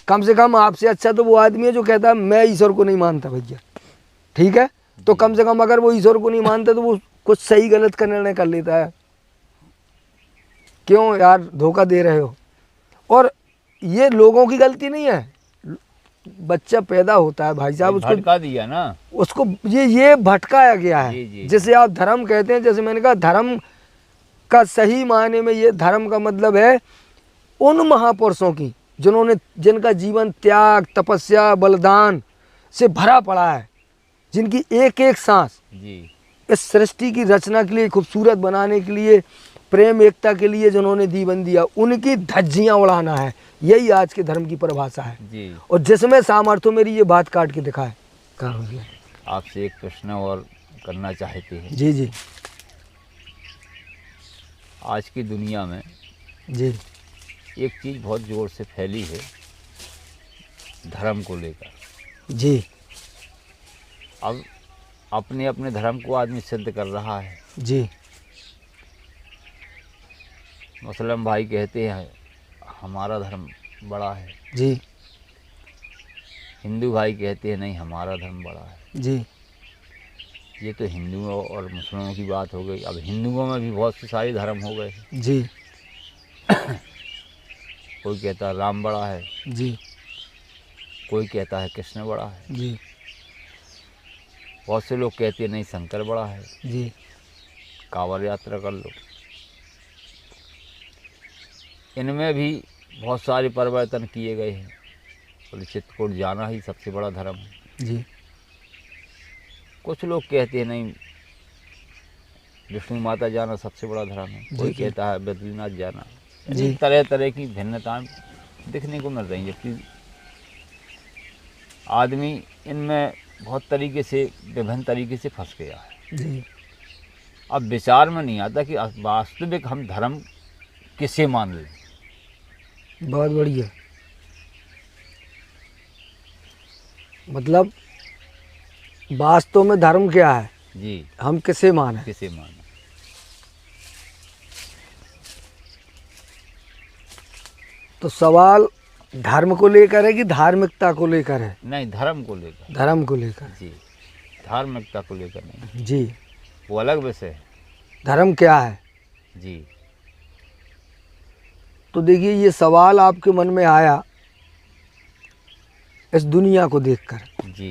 कम से कम आपसे अच्छा तो वो आदमी है जो कहता है मैं ईश्वर को नहीं मानता भैया, ठीक है, तो कम से कम अगर वो ईश्वर को नहीं मानता तो वो कुछ सही गलत का निर्णय कर लेता है। क्यों यार धोखा दे रहे हो? और ये लोगों की गलती नहीं है, बच्चा पैदा होता है भाई साहब, उसको भटका दिया ना, उसको ये भटकाया गया है। जी। जैसे आप धर्म कहते हैं, जैसे मैंने कहा धर्म का सही मायने में ये धर्म का मतलब है उन महापुरुषों की जिनका जीवन त्याग, तपस्या, बलिदान से भरा पड़ा है, जिनकी एक एक सांस जी इस सृष्टि की रचना के लिए, खूबसूरत बनाने के लिए, प्रेम एकता के लिए जिन्होंने जीवन दिया, उनकी धज्जियां उड़ाना है। यही आज के धर्म की परिभाषा है जी। और जिसमें सामर्थ्य मेरी ये बात काट के दिखाए। आपसे एक प्रश्न और करना चाहते हैं। जी जी आज की दुनिया में जी एक चीज़ बहुत ज़ोर से फैली है धर्म को लेकर। जी अब अपने अपने धर्म को आदमी सिद्ध कर रहा है। जी मुस्लिम भाई कहते हैं हमारा धर्म बड़ा है, जी हिंदू भाई कहते हैं नहीं हमारा धर्म बड़ा है। जी ये तो हिंदुओं और मुस्लिमों की बात हो गई। अब हिंदुओं में भी बहुत से सारे धर्म हो गए हैं। जी कोई कहता है राम बड़ा है, जी कोई कहता है कृष्ण बड़ा है, जी बहुत से लोग कहते हैं नहीं शंकर बड़ा है, जी कांवड़ यात्रा कर लो। इनमें भी बहुत सारे परिवर्तन किए गए हैं। बोले चित्रकूट जाना ही सबसे बड़ा धर्म है। जी कुछ लोग कहते हैं नहीं विष्णु माता जाना सबसे बड़ा धर्म है, कोई कहता है बद्रीनाथ जाना। जी तरह तरह की भिन्नताएं दिखने को मिल रही है, जबकि आदमी इनमें बहुत तरीके से विभिन्न तरीके से फंस गया है। जी अब विचार में नहीं आता कि वास्तविक हम धर्म किसे मान लें। बहुत बढ़िया। मतलब वास्तव में धर्म क्या है, जी हम किसे माने, किसे माने। तो सवाल धर्म को लेकर है कि धार्मिकता को लेकर है? नहीं धर्म को लेकर। धर्म को लेकर। जी धार्मिकता को लेकर नहीं, जी वो अलग विषय है। धर्म क्या है? जी तो देखिए ये सवाल आपके मन में आया इस दुनिया को देखकर जी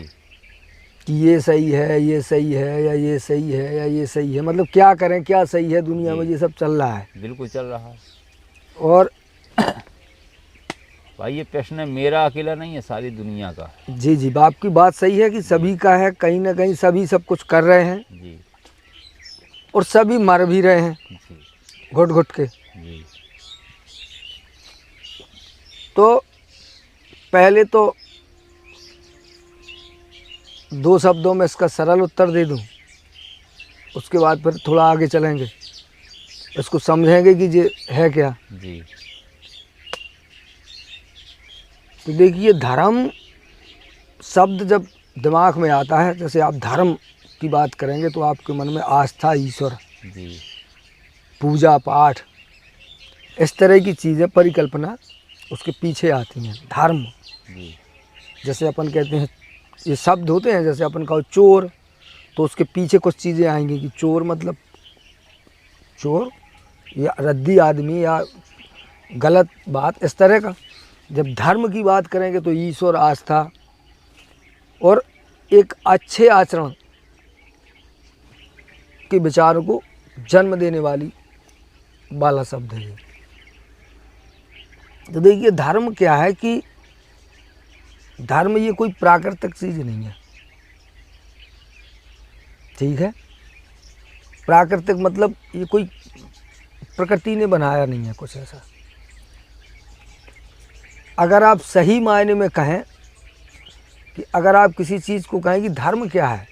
कि ये सही है, ये सही है, या ये सही है, या ये सही है। मतलब क्या करें, क्या सही है दुनिया में, ये सब चल रहा है। बिल्कुल चल रहा है। और भाई ये प्रश्न मेरा अकेला नहीं है, सारी दुनिया का है। जी जी आपकी बात सही है कि सभी का है, कहीं ना कहीं सभी सब कुछ कर रहे हैं जी और सभी मर भी रहे हैं जी घुट घुट के। जी तो पहले तो दो शब्दों में इसका सरल उत्तर दे दूं, उसके बाद फिर थोड़ा आगे चलेंगे, इसको समझेंगे कि ये है क्या। जी तो देखिए धर्म शब्द जब दिमाग में आता है, जैसे आप धर्म की बात करेंगे तो आपके मन में आस्था, ईश्वर, जी पूजा पाठ, इस तरह की चीज़ें, परिकल्पना उसके पीछे आती हैं। धर्म जी जैसे अपन कहते हैं, ये शब्द होते हैं, जैसे अपन कहो चोर, तो उसके पीछे कुछ चीज़ें आएंगी कि चोर मतलब चोर या रद्दी आदमी या गलत बात, इस तरह का। जब धर्म की बात करेंगे तो ईश्वर, आस्था और एक अच्छे आचरण के विचारों को जन्म देने वाला शब्द है ये। तो देखिए धर्म क्या है कि धर्म ये कोई प्राकृतिक चीज़ नहीं है, ठीक है। प्राकृतिक मतलब ये कोई प्रकृति ने बनाया नहीं है कुछ ऐसा। अगर आप सही मायने में कहें कि अगर आप किसी चीज़ को कहें कि धर्म क्या है,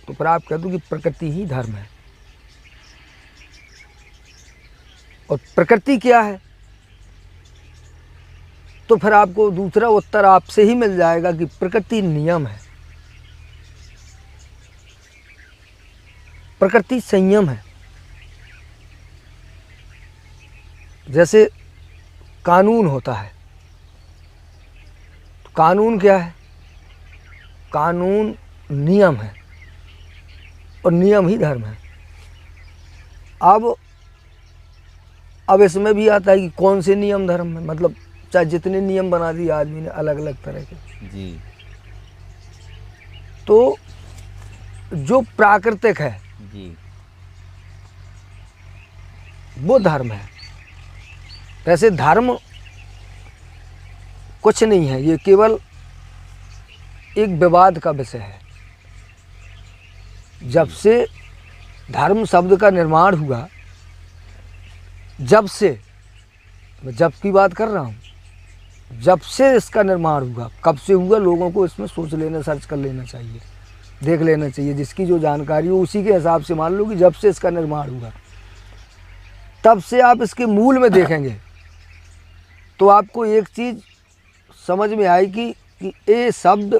तो फिर आप कह दो कि प्रकृति ही धर्म है। और प्रकृति क्या है, तो फिर आपको दूसरा उत्तर आपसे ही मिल जाएगा कि प्रकृति नियम है, प्रकृति संयम है। जैसे कानून होता है, कानून क्या है? कानून नियम है और नियम ही धर्म है। अब इसमें भी आता है कि कौन से नियम धर्म है, मतलब चाहे जितने नियम बना दिए आदमी ने अलग अलग तरह के, जी तो जो प्राकृतिक है जी वो धर्म है। वैसे धर्म कुछ नहीं है, ये केवल एक विवाद का विषय है। जब से धर्म शब्द का निर्माण हुआ, जब से, मैं जब की बात कर रहा हूँ, जब से इसका निर्माण हुआ, कब से हुआ लोगों को इसमें सोच लेना, सर्च कर लेना चाहिए, देख लेना चाहिए। जिसकी जो जानकारी हो उसी के हिसाब से मान लो कि जब से इसका निर्माण हुआ, तब से आप इसके मूल में देखेंगे तो आपको एक चीज़ समझ में आएगी कि ये शब्द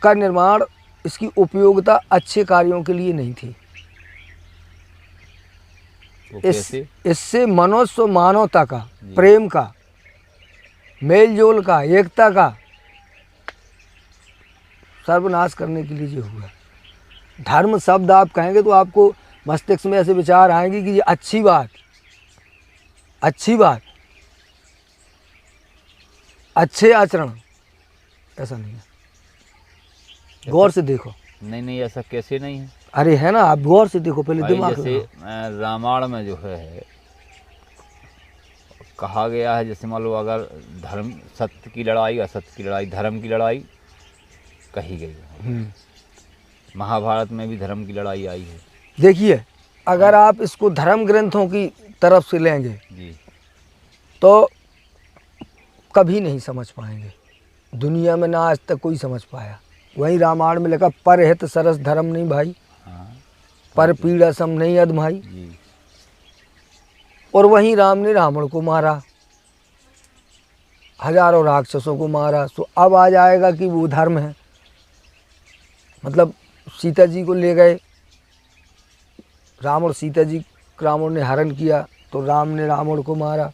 का निर्माण, इसकी उपयोगिता अच्छे कार्यों के लिए नहीं थी। वो कैसे? इससे मनुष्य मानवता का, प्रेम का, मेल जोल का, एकता का सर्वनाश करने के लिए जो हुआ। धर्म शब्द आप कहेंगे तो आपको मस्तिष्क में ऐसे विचार आएंगे कि ये अच्छी बात, अच्छी बात, अच्छे आचरण, ऐसा नहीं है। गौर से देखो। नहीं ऐसा कैसे नहीं है? अरे है ना, आप गौर से देखो, पहले भाई दिमाग जैसे लगाओ। रामायण में जो है कहा गया है, जैसे मान लो अगर धर्म सत्य की लड़ाई, असत्य की लड़ाई, धर्म की लड़ाई कही गई है। महाभारत में भी धर्म की लड़ाई आई है। देखिए, अगर आप इसको धर्म ग्रंथों की तरफ से लेंगे जी तो कभी नहीं समझ पाएंगे। दुनिया में ना आज तक कोई समझ पाया। वहीं रामायण में लिखा, परहित सरस धर्म नहीं भाई, हाँ पर पीड़ा सम नहीं अधमाई। जी और वहीं राम ने रावण को मारा, हजारों राक्षसों को मारा। तो अब आ जाएगा कि वो धर्म है। मतलब सीता जी को ले गए रावण, सीता जी रावण ने हरण किया, तो राम ने रावण को मारा,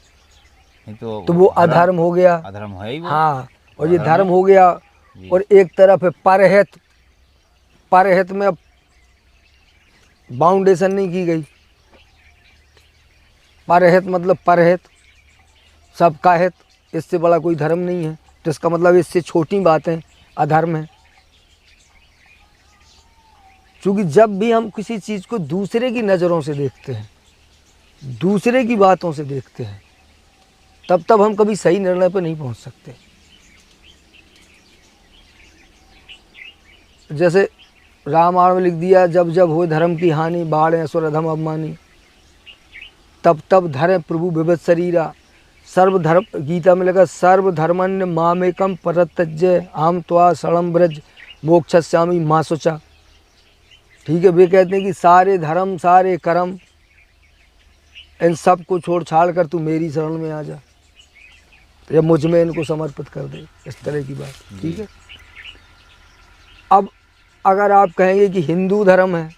नहीं तो वो अधर्म हो गया। अधर्म है ही वो। हाँ, और ये धर्म हो गया। और एक तरफ है परहित, परहित में अब बाउंडेशन नहीं की गई। परहित मतलब परहित, सबका हित, इससे बड़ा कोई धर्म नहीं है। तो इसका मतलब इससे छोटी बातें अधर्म है। क्योंकि जब भी हम किसी चीज़ को दूसरे की नज़रों से देखते हैं, दूसरे की बातों से देखते हैं, तब हम कभी सही निर्णय पर नहीं पहुंच सकते। जैसे रामायण में लिख दिया, जब जब हो धर्म की हानि, बाढ़ असुर अधम अवमानी, तब धर्म प्रभु विविध शरीरा, सर्वधर्म, गीता में लगा, सर्वधर्मन्य मामेकम परत्यज्य आम त्वा शरणम ब्रज मोक्षस्यामि मां शुचा। ठीक है, वे कहते हैं कि सारे धर्म, सारे कर्म, इन सब को छोड़ छाड़ कर तू मेरी शरण में आ जा, या मुझ में इनको समर्पित कर दे, इस तरह की बात। ठीक है। अब अगर आप कहेंगे कि हिंदू धर्म है,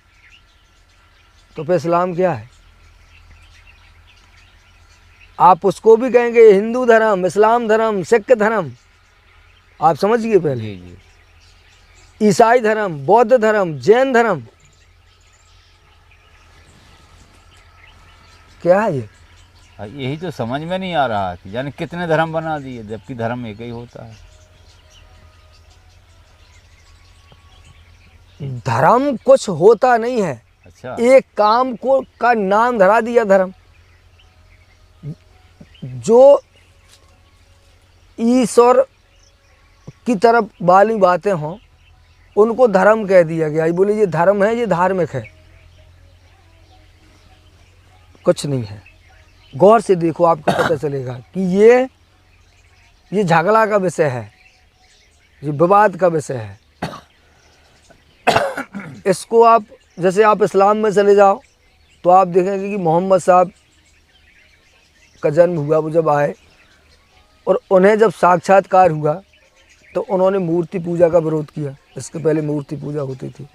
तो फिर इस्लाम क्या है? आप उसको भी कहेंगे हिंदू धर्म, इस्लाम धर्म, सिख धर्म, आप समझिए पहले। जी जी ईसाई धर्म, बौद्ध धर्म, जैन धर्म, क्या है ये? यही तो समझ में नहीं आ रहा कि जाने कितने धर्म बना दिए, जबकि धर्म एक ही होता है। धर्म कुछ होता नहीं है। अच्छा, एक काम को का नाम धरा दिया धर्म। जो ईश्वर की तरफ वाली बातें हों उनको धर्म कह दिया गया। ये बोले ये धर्म है, ये धार्मिक है, कुछ नहीं है। गौर से देखो, आपको पता चलेगा कि ये झगड़ा का विषय है, ये विवाद का विषय है। इसको आप, जैसे आप इस्लाम में चले जाओ तो आप देखेंगे कि मोहम्मद साहब का जन्म हुआ, वो जब आए और उन्हें जब साक्षात्कार हुआ तो उन्होंने मूर्ति पूजा का विरोध किया। इसके पहले मूर्ति पूजा होती थी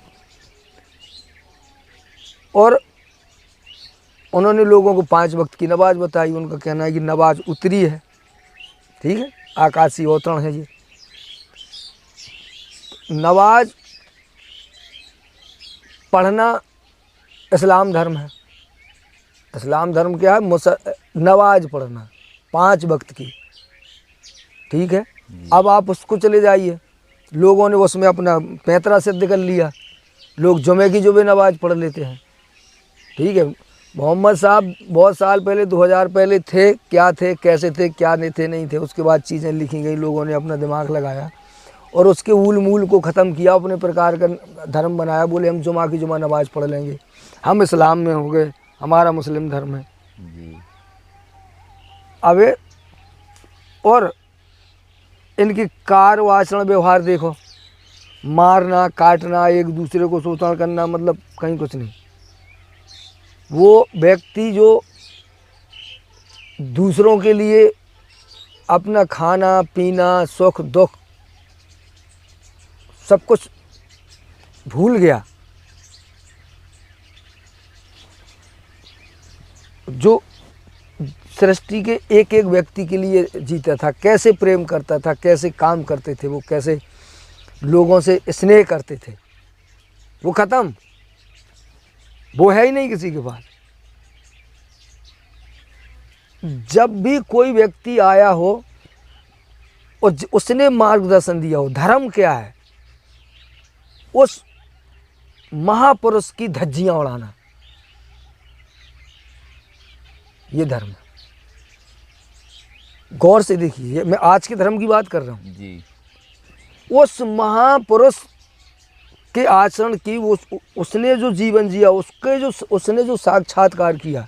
और उन्होंने लोगों को 5 वक्त की नमाज बताई। उनका कहना है कि नमाज उतरी है, ठीक है, आकाशीय अवतरण है ये। नमाज पढ़ना इस्लाम धर्म है। इस्लाम धर्म क्या है? नमाज पढ़ना 5 वक्त की, ठीक है। अब आप उसको चले जाइए, लोगों ने उसमें अपना पैंतरा सिद्ध कर लिया, लोग जुमे की जुमे नमाज पढ़ लेते हैं, ठीक है। मोहम्मद साहब बहुत साल पहले 2000 पहले थे, क्या थे, कैसे थे, क्या नहीं थे, उसके बाद चीज़ें लिखी गई, लोगों ने अपना दिमाग लगाया और उसके ऊल मूल को ख़त्म किया, अपने प्रकार का धर्म बनाया। बोले हम जुमा की जुमा नमाज पढ़ लेंगे, हम इस्लाम में हो गए, हमारा मुस्लिम धर्म है जी। अबे। और इनकी कार्य आचरण व्यवहार देखो, मारना, काटना, एक दूसरे को शोषण करना, मतलब कहीं कुछ नहीं। वो व्यक्ति जो दूसरों के लिए अपना खाना पीना, सुख दुख सब कुछ भूल गया, जो सृष्टि के एक एक व्यक्ति के लिए जीता था, कैसे प्रेम करता था, कैसे काम करते थे वो, कैसे लोगों से स्नेह करते थे, वो खत्म, वो है ही नहीं किसी के पास। जब भी कोई व्यक्ति आया हो और उसने मार्गदर्शन दिया हो, धर्म क्या है, उस महापुरुष की धज्जियां उड़ाना, ये धर्म है। गौर से देखिए, मैं आज के धर्म की बात कर रहा हूं जी। उस महापुरुष के आचरण की, उसने जो जीवन जिया, उसने जो साक्षात्कार किया,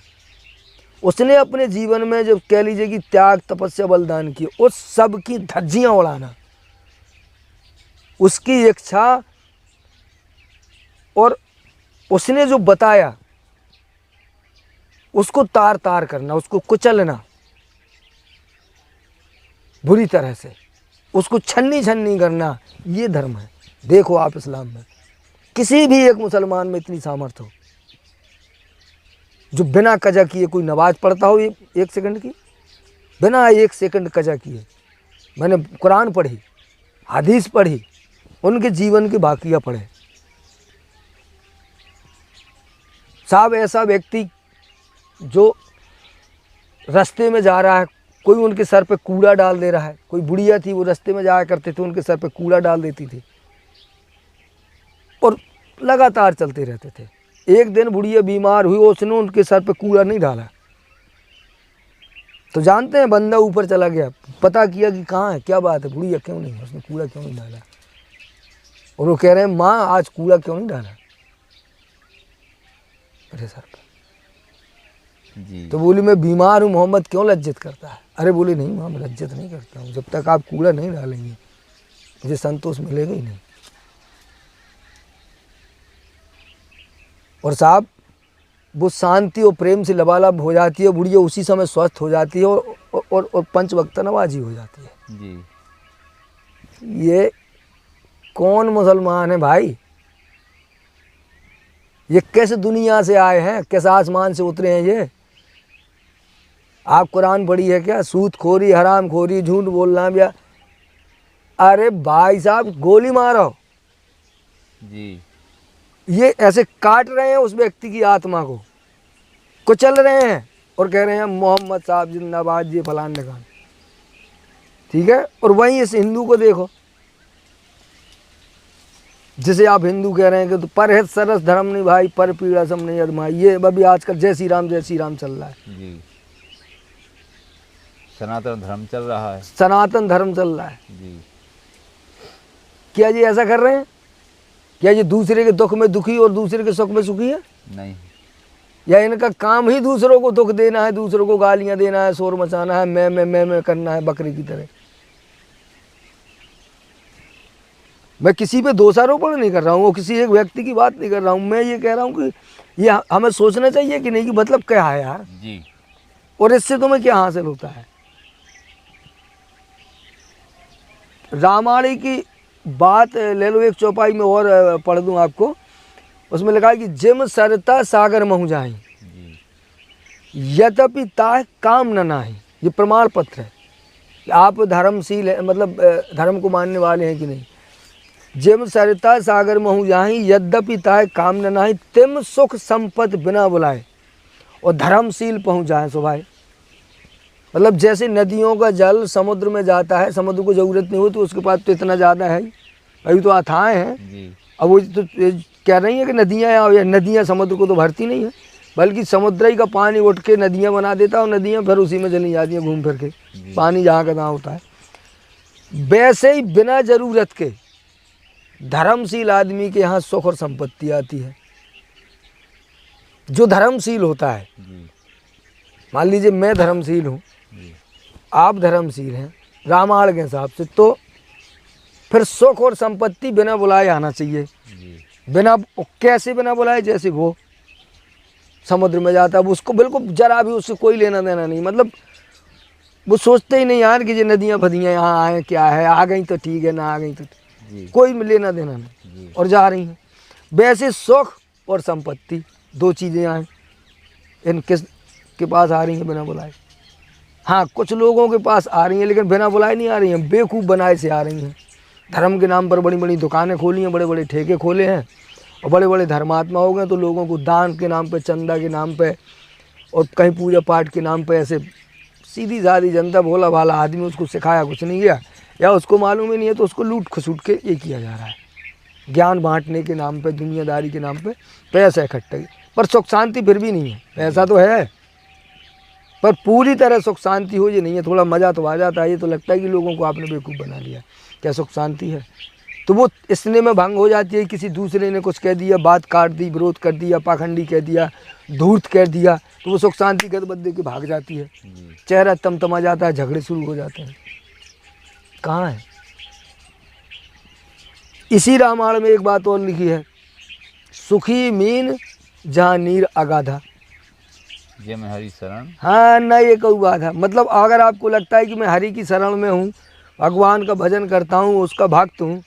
उसने अपने जीवन में जब कह लीजिए कि त्याग, तपस्या, बलिदान किए, उस सब की धज्जियां उड़ाना, उसकी इच्छा और उसने जो बताया उसको तार तार करना, उसको कुचलना बुरी तरह से, उसको छन्नी छन्नी करना, ये धर्म है। देखो आप इस्लाम में किसी भी एक मुसलमान में इतनी सामर्थ्य हो जो बिना कजा किए कोई नमाज पढ़ता हो, एक सेकंड की, बिना 1 सेकंड कजा किए। मैंने कुरान पढ़ी, हदीस पढ़ी, उनके जीवन की बाकियाँ पढ़े। साहब ऐसा व्यक्ति जो रास्ते में जा रहा है, कोई उनके सर पे कूड़ा डाल दे रहा है, कोई बुढ़िया थी वो रास्ते में जाया करते थे, उनके सर पे कूड़ा डाल देती थी और लगातार चलते रहते थे। एक दिन बुढ़िया बीमार हुई, उसने उनके सर पे कूड़ा नहीं डाला, तो जानते हैं बंदा ऊपर चला गया, पता किया कि कहाँ है, क्या बात है, बुढ़िया क्यों नहीं, उसने कूड़ा क्यों नहीं डाला। और वो कह रहे हैं माँ आज कूड़ा क्यों नहीं डाला मेरे सर पे। जी। तो बोली मैं बीमार हूँ, मोहम्मद क्यों लज्जित करता है। अरे बोली नहीं माँ, मैं लज्जित नहीं करता हूँ, जब तक आप कूड़ा नहीं डालेंगे मुझे संतोष मिलेगा ही नहीं। और साहब वो शांति और प्रेम से लबालब हो जाती है, बुढ़िया उसी समय स्वस्थ हो जाती है और 5 वक्त नमाजी हो जाती है। जी। ये कौन मुसलमान है भाई? ये कैसे दुनिया से आए हैं, कैसे आसमान से उतरे हैं ये? आप कुरान पढ़ी है क्या? सूद खोरी, हराम खोरी, झूठ बोलना भी। अरे भाई साहब गोली मारो। जी। ये ऐसे काट रहे हैं उस व्यक्ति की आत्मा को, कुचल रहे हैं और कह रहे हैं मोहम्मद साहब जिंदाबाद, जी फलान ढिकान, ठीक है। और वहीं इस हिंदू को देखो, जिसे आप हिंदू कह रहे हैं कि तो पर है सरस धर्म नहीं भाई, पर पीड़ा सम नहीं अदमाई। ये अभी आजकल जय श्री राम चल रहा है। जी। सनातन धर्म चल रहा है। सनातन धर्म चल रहा है। जी। क्या जी ऐसा कर रहे हैं? क्या ये दूसरे के दुख में दुखी और दूसरे के सुख में सुखी है? नहीं। या इनका काम ही दूसरों को दुख देना है, दूसरों को गालियां देना है, शोर मचाना है, मैं करना है बकरी की तरह। मैं किसी पे दोषारोपण नहीं कर रहा हूँ, वो किसी एक व्यक्ति की बात नहीं कर रहा हूँ। मैं ये कह रहा हूँ कि ये हमें सोचना चाहिए कि नहीं, कि मतलब क्या है यार, जी। और इससे तुम्हें क्या हासिल होता है। रामायण की बात ले लो, एक चौपाई में और पढ़ दूं आपको। उसमें लिखा है कि जिम सरता सागर महु जाहि, यद्यपि ताह काम न नाही। ये प्रमाण पत्र है। आप धर्मशील है, मतलब धर्म को मानने वाले हैं कि नहीं। जिम सरता सागर महु जाहि, यद्यपि ताय काम न नाही, तिम सुख संपत बिना बुलाए। और धर्मशील पहुँच जाए सो भाई, मतलब जैसे नदियों का जल समुद्र में जाता है, समुद्र को ज़रूरत नहीं होती, उसके पास तो इतना ज़्यादा है, अभी तो अथाह हैं। जी। अब वो तो कह रही है कि नदियाँ समुद्र को तो भरती नहीं है, बल्कि समुद्र ही का पानी उठ के नदियाँ बना देता है, और नदियाँ फिर उसी में चली जाती हैं घूम फिर के, पानी जहाँ का तहाँ होता है। वैसे ही बिना ज़रूरत के धर्मशील आदमी के यहाँ सुख और संपत्ति आती है। जो धर्मशील होता है, जी। मान लीजिए मैं धर्मशील हूँ, जी। आप धर्मशील हैं रामायण के हिसाब से, तो फिर सुख और संपत्ति बिना बुलाए आना चाहिए। जी। बिना कैसे बिना बुलाए, जैसे वो समुद्र में जाता है, उसको बिल्कुल जरा भी उससे कोई लेना देना नहीं, मतलब वो सोचते ही नहीं यार कि ये नदियाँ फदियाँ यहाँ आए, क्या है, आ गई तो ठीक है, ना आ गई तो जी। कोई लेना देना नहीं, जी। और जा रही हैं। वैसे सुख और संपत्ति दो चीज़ें आए, इन किस के पास आ रही हैं बिना बुलाए। हाँ, कुछ लोगों के पास आ रही हैं, लेकिन बिना बुलाए नहीं आ रही हैं, बेवकूफ़ बनाए से आ रही हैं। धर्म के नाम पर बड़ी बड़ी दुकानें खोली हैं, बड़े बड़े ठेके खोले हैं, और बड़े बड़े धर्मात्मा हो गए, तो लोगों को दान के नाम पे, चंदा के नाम पे, और कहीं पूजा पाठ के नाम पे ऐसे सीधी सादी जनता, भोला भाला आदमी, उसको सिखाया कुछ नहीं गया, या उसको मालूम ही नहीं है, तो उसको लूट खसूट के ये किया जा रहा है। ज्ञान बांटने के नाम पे, दुनियादारी के नाम पे पैसा इकट्ठा, पर सुख शांति फिर भी नहीं है। पैसा तो है, पर पूरी तरह सुख शांति हो ये नहीं है। थोड़ा मज़ा तो आ जाता है, ये तो लगता है कि लोगों को आपने बेवकूफ़ बना लिया, क्या सुख शांति है। तो वो स्नेह में भंग हो जाती है, किसी दूसरे ने कुछ कह दिया, बात काट दी, विरोध कर दिया, पाखंडी कह दिया, धूर्त कह दिया, तो वो सुख शांति गदबद दे के भाग जाती है, चेहरा तमतमा जाता है, झगड़े शुरू हो जाते हैं। कहाँ है? इसी रामायण में एक बात और लिखी है, सुखी मीन जहाँ नीर अगाधा। जय मैं हरि शरण। हाँ ना, ये कहूँ बात है, मतलब अगर आपको लगता है कि मैं हरि की शरण में हूँ, भगवान का भजन करता हूँ, उसका भक्त हूँ,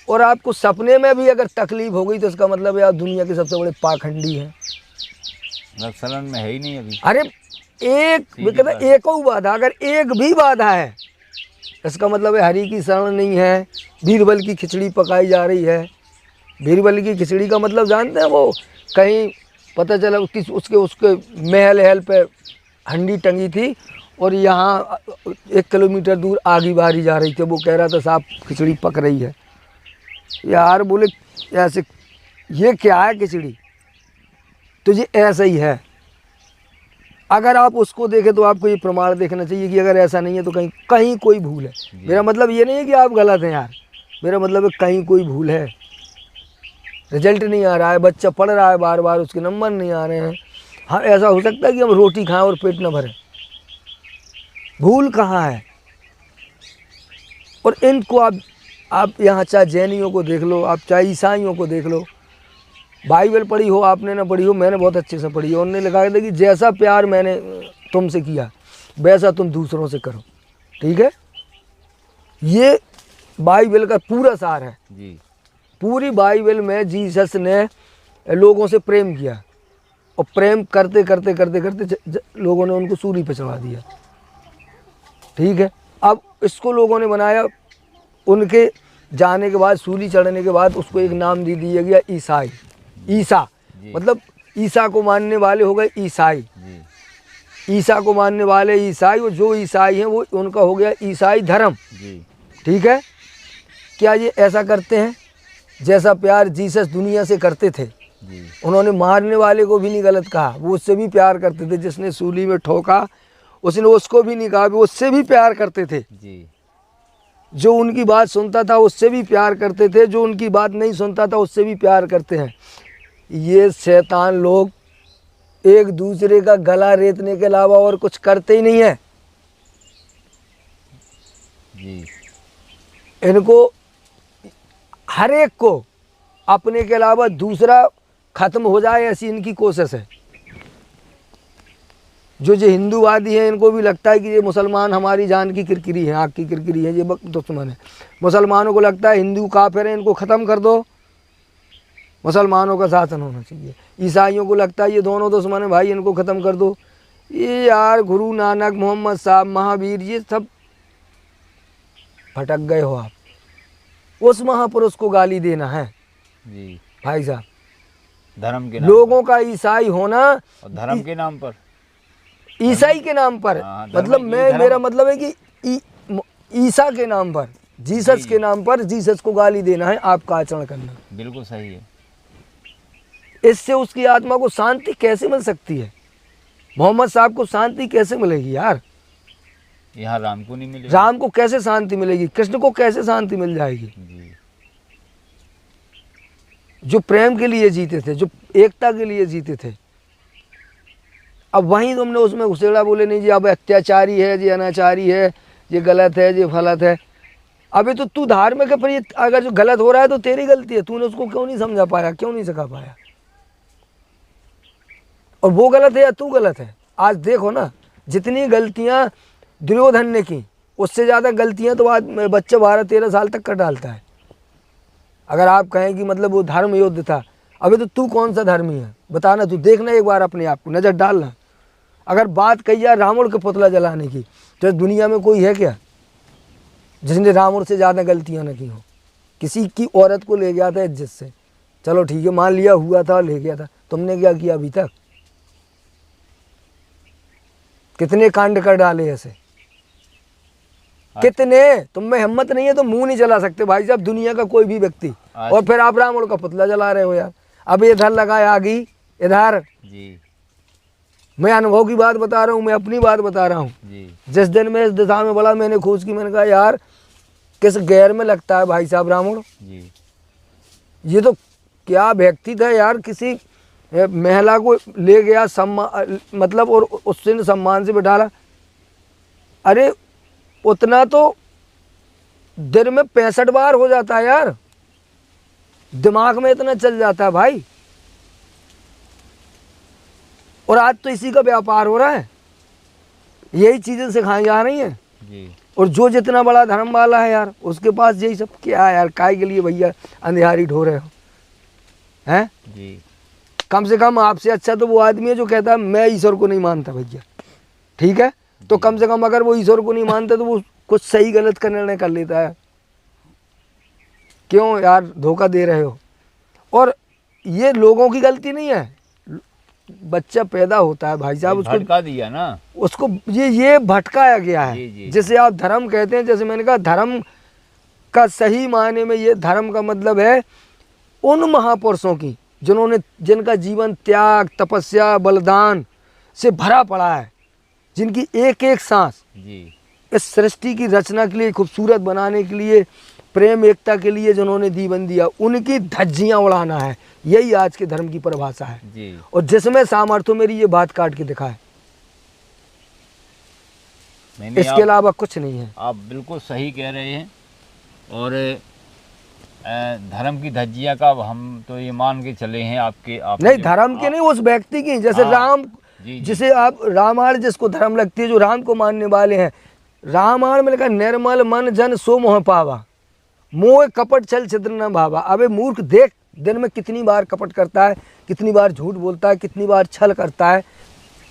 और आपको सपने में भी अगर तकलीफ हो गई, तो इसका मतलब है आप दुनिया के सबसे बड़े पाखंडी हैं। शरण में है ही नहीं अभी। अरे एक बाधा, अगर एक भी बाधा है, इसका मतलब है हरि की शरण नहीं है, बीरबल की खिचड़ी पकाई जा रही है। बीरबल की खिचड़ी का मतलब जानते हैं, वो कहीं पता चला उसके महल हल पे हंडी टंगी थी, और यहाँ 1 किलोमीटर दूर आगी बारी जा रही थी, वो कह रहा था साहब खिचड़ी पक रही है। यार बोले ऐसे, ये क्या है खिचड़ी? तो ये ऐसा ही है। अगर आप उसको देखें तो आपको ये प्रमाण देखना चाहिए कि अगर ऐसा नहीं है तो कहीं कोई भूल है। मेरा मतलब ये नहीं है कि आप गलत हैं यार, मेरा मतलब है कहीं कोई भूल है, रिजल्ट नहीं आ रहा है, बच्चा पढ़ रहा है बार बार, उसके नंबर नहीं आ रहे हैं। हाँ, ऐसा हो सकता है कि हम रोटी खाएं और पेट न भरे, भूल कहाँ है? और इनको आप यहाँ चाहे जैनियों को देख लो, आप चाहे ईसाइयों को देख लो, बाइबल पढ़ी हो आपने ना पढ़ी हो, मैंने बहुत अच्छे से पढ़ी है। उन्होंने लिखा था कि जैसा प्यार मैंने तुमसे किया वैसा तुम दूसरों से करो, ठीक है? ये बाइबल का पूरा सार है जी। पूरी बाइबल में जीसस ने लोगों से प्रेम किया, और प्रेम करते करते करते करते लोगों ने उनको सूली पे चढ़ा दिया, ठीक है? अब इसको लोगों ने बनाया, उनके जाने के बाद, सूली चढ़ने के बाद उसको एक नाम दे दिया गया ईसाई। ईसा मतलब ईसा को मानने वाले हो गए ईसाई, ईसा को मानने वाले ईसाई, और जो ईसाई हैं वो उनका हो गया ईसाई धर्म, ठीक है? क्या ये ऐसा करते हैं जैसा प्यार जीसस दुनिया से करते थे? उन्होंने मारने वाले को भी नहीं गलत कहा, वो उससे भी प्यार करते थे। जिसने सूली में ठोका उसने उसको भी नहीं कहा, वो उससे भी प्यार करते थे। जो उनकी बात सुनता था उससे भी प्यार करते थे, जो उनकी बात नहीं सुनता था उससे भी प्यार करते हैं। ये शैतान लोग एक दूसरे का गला रेतने के अलावा और कुछ करते ही नहीं है। इनको हर एक को अपने के अलावा दूसरा खत्म हो जाए, ऐसी इनकी कोशिश है। जो हिंदूवादी हैं, इनको भी लगता है कि ये मुसलमान हमारी जान की किरकिरी है, आँख की किरकिरी है, ये दुश्मन है। मुसलमानों को लगता है हिंदू काफिर हैं, इनको ख़त्म कर दो, मुसलमानों का शासन होना चाहिए। ईसाइयों को लगता है ये दोनों दुश्मन है भाई, इनको ख़त्म कर दो। ये यार गुरु नानक, मोहम्मद साहब, महावीर, ये सब भटक गए हो आप। उस महापुरुष को गाली देना है जी भाई साहब, धर्म के नाम लोगों का ईसाई होना, पर, और धर्म के नाम पर, ईसाई के नाम पर, हाँ, धर्म मतलब की मैं धर्म- मेरा मतलब है कि ईसा के नाम पर, जीसस जी। के नाम पर जीसस को गाली देना है आपका आचरण करना। बिल्कुल सही है। इससे उसकी आत्मा को शांति कैसे मिल सकती है? मोहम्मद साहब को शांति कैसे मिलेगी यार? यहाँ राम को नहीं मिले। राम को कैसे शांति मिलेगी? कृष्ण को कैसे शांति मिल जाएगी? जी जो प्रेम के लिए जीते थे, जो एकता के लिए जीते थे, अब वहीं तुमने उसमें घुसेड़ा, बोले नहीं जी अब अत्याचारी है, ये अनाचारी है, ये गलत है, ये फलत है। अभी तो तू धार्मिक है, पर ये अगर जो गलत हो रहा है तो तेरी गलती है, तूने उसको क्यों नहीं समझा पाया, क्यों नहीं सिखा पाया? और वो गलत है या तू गलत है? आज देखो ना, जितनी गलतियां दुर्योधन ने की, उससे ज़्यादा गलतियां तो आज बच्चा 12-13 साल तक कर डालता है। अगर आप कहें कि मतलब वो धर्म युद्ध था, अभी तो तू कौन सा धर्मी है बताना, तू देखना एक बार अपने आप को, नज़र डालना। अगर बात कही जाए रावण के पुतला जलाने की, तो इस दुनिया में कोई है क्या जिसने रावण से ज़्यादा गलतियां न की हो? किसी की औरत को ले गया था इज्जत से, चलो ठीक है मान लिया हुआ था, ले गया था, तुमने क्या किया अभी तक? कितने कांड कर डाले ऐसे, कितने? तुम में हिम्मत नहीं है तो मुंह नहीं चला सकते भाई साहब, दुनिया का कोई भी व्यक्ति, और फिर आप रावण का पुतला जला रहे हो यार। अब इधर लगाए आगी, इधर जी मैं अनुभव की बात बता रहा हूँ, मैं अपनी बात बता रहा हूँ। जी जिस दिन मैं इस दिशा में बढ़ा, मैंने खोज की, मैंने कहा यार किस गैर में लगता है भाई साहब रावण। जी ये तो क्या व्यक्ति था यार, किसी महिला को ले गया सम्मान, मतलब, और उससे सम्मान से बिठाला। अरे उतना तो दिन में 65 बार हो जाता है यार, दिमाग में इतना चल जाता है भाई। और आज तो इसी का व्यापार हो रहा है, यही चीज़ें सिखाई जा रही हैं। जी और जो जितना बड़ा धर्म वाला है यार, उसके पास यही सब क्या है यार? काय के लिए भैया अंधियारी ढो रहे हो हैं? जी कम से कम आपसे अच्छा तो वो आदमी है जो कहता है मैं ईश्वर को नहीं मानता भैया, ठीक है? तो कम से कम अगर वो ईश्वर को नहीं मानता तो वो कुछ सही गलत का निर्णय कर लेता है। क्यों यार धोखा दे रहे हो? और ये लोगों की गलती नहीं है, बच्चा पैदा होता है भाई साहब, उसको भटका दिया ना, उसको ये भटकाया गया जी, है, जी। जिसे आप धर्म कहते हैं। जैसे मैंने कहा, धर्म का सही मायने में ये धर्म का मतलब है उन महापुरुषों की जिनका जीवन त्याग, तपस्या, बलिदान से भरा पड़ा है, जिनकी एक एक सांस जी इस सृष्टि की रचना के लिए, खूबसूरत बनाने के लिए, प्रेम एकता के लिए जिन्होंने जीवन दिया, उनकी धज्जियां उड़ाना है। यही आज के धर्म की परिभाषा है। जी और जिसमें सामर्थ्य मेरी ये बात काट के दिखाए, नहीं, इसके अलावा कुछ नहीं है। आप बिल्कुल सही कह रहे हैं। और धर्म की धज्जियां का हम तो ये मान के चले हैं आपके नहीं, धर्म के नहीं, उस व्यक्ति की, जैसे हाँ, राम, जी, जी। जिसे आप रामायण जिसको धर्म लगती है, जो राम को मानने वाले हैं, रामायण में लिखा निर्मल मन जन सो मोह पावा, मोह कपट छल छिद्र न भावा। अबे मूर्ख, देख दिन में कितनी बार कपट करता है, कितनी बार झूठ बोलता है, कितनी बार छल करता है,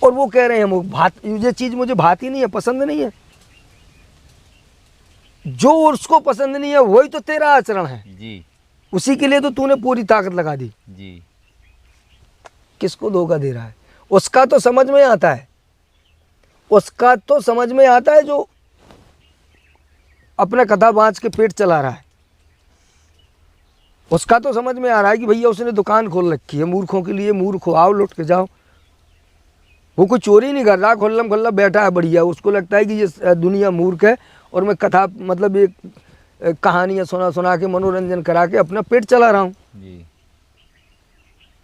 और वो कह रहे हैं ये चीज़ मुझे भाती नहीं है, पसंद नहीं है। जो उसको पसंद नहीं है वही तो तेरा आचरण है, जी उसी के लिए तो तूने पूरी ताकत लगा दी। जी किसको धोखा दे रहा है? उसका तो समझ में आता है, उसका तो समझ में आता है जो अपना कथा बाँच के पेट चला रहा है। उसका तो समझ में आ रहा है कि भैया उसने दुकान खोल रखी है मूर्खों के लिए, मूर्ख हो आओ लुट के जाओ। वो कोई चोरी नहीं कर रहा, खुल्लम खुल्ला बैठा है बढ़िया। उसको लगता है कि ये दुनिया मूर्ख है और मैं कथा, मतलब ये कहानियाँ सुना सुना के, मनोरंजन करा के अपना पेट चला रहा हूँ, जी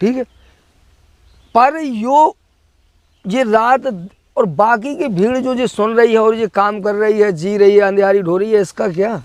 ठीक है। पर ये रात और बाकी की भीड़ जो सुन रही है और ये काम कर रही है, जी रही है, अंधियारी ढो रही है, इसका क्या?